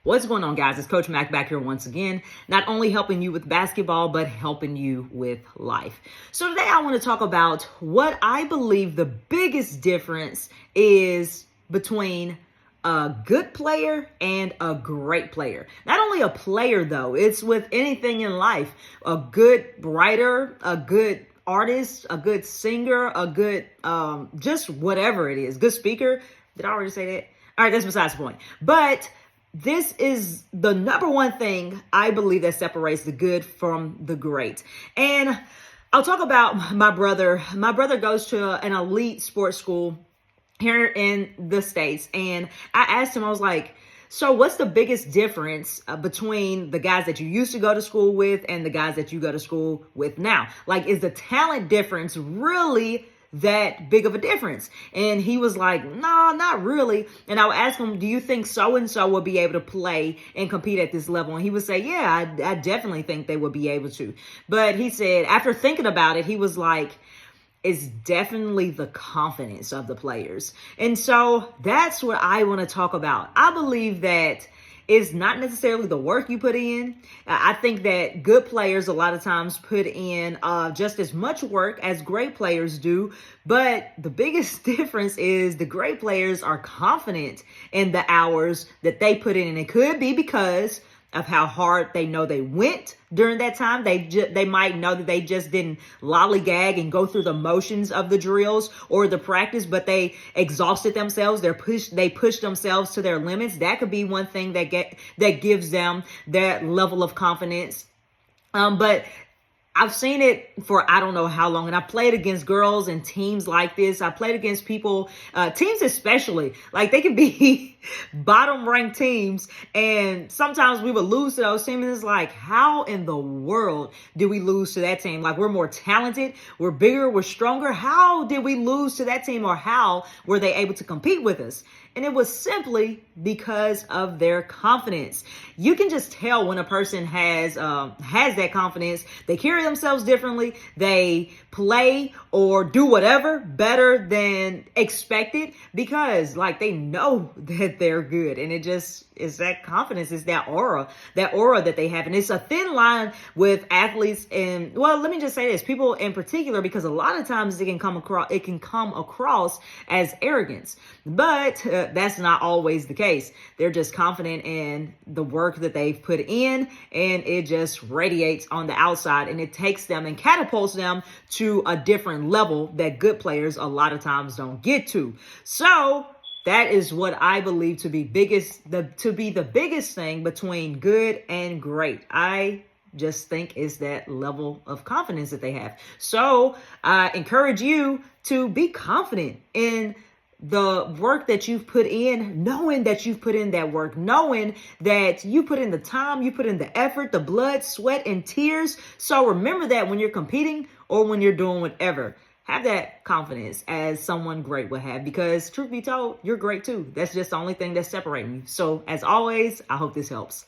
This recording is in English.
What's going on, guys? It's Coach Mac back here once again, not only helping you with basketball, but helping you with life. So today I want to talk about what I believe the biggest difference is between a good player and a great player. Not only a player, though, it's with anything in life. A good writer, a good artist, a good singer, a good, just whatever it is. Good speaker. Did I already say that? All right, that's besides the point. But this is the number one thing I believe that separates the good from the great. And I'll talk about my brother. My brother goes to an elite sports school here in the States. And I asked him, I was like, so what's the biggest difference between the guys that you used to go to school with and the guys that you go to school with now? Like, is the talent difference really that big of a difference? And he was like, no, not really. And I would ask him, do you think so-and-so will be able to play and compete at this level? And he would say, yeah, I definitely think they would be able to. But he said, after thinking about it, he was like, it's definitely the confidence of the players. And so that's what I want to talk about. I believe that it's not necessarily the work you put in. I think that good players a lot of times put in just as much work as great players do. But the biggest difference is the great players are confident in the hours that they put in. And it could be because of how hard they know they went during that time. They might know that they just didn't lollygag and go through the motions of the drills or the practice, but they exhausted themselves. They pushed themselves to their limits. That could be one thing that gives them that level of confidence. But I've seen it for I don't know how long, and I played against girls and teams like this. I played against people, teams especially, like they can be bottom ranked teams, and sometimes we would lose to those teams. And it's like, how in the world did we lose to that team? Like, we're more talented, we're bigger, we're stronger. How did we lose to that team, or how were they able to compete with us? And it was simply because of their confidence. You can just tell when a person has that confidence. They carry themselves differently. They play or do whatever better than expected because, like, they know that they're good. And it just is that confidence, is that aura that they have. And it's a thin line with athletes. And, well, let me just say this, people in particular, because a lot of times it can come across as arrogance. But that's not always the case. They're just confident in the work that they've put in, and it just radiates on the outside, and it takes them and catapults them to a different level that good players a lot of times don't get to. So that is what I believe to be the biggest thing between good and great. I just think it's that level of confidence that they have. So I encourage you to be confident in the work that you've put in, knowing that you've put in that work, knowing that you put in the time, you put in the effort, the blood, sweat, and tears. So remember that when you're competing or when you're doing whatever. Have that confidence as someone great would have, because truth be told, you're great too. That's just the only thing that's separating you. So as always, I hope this helps.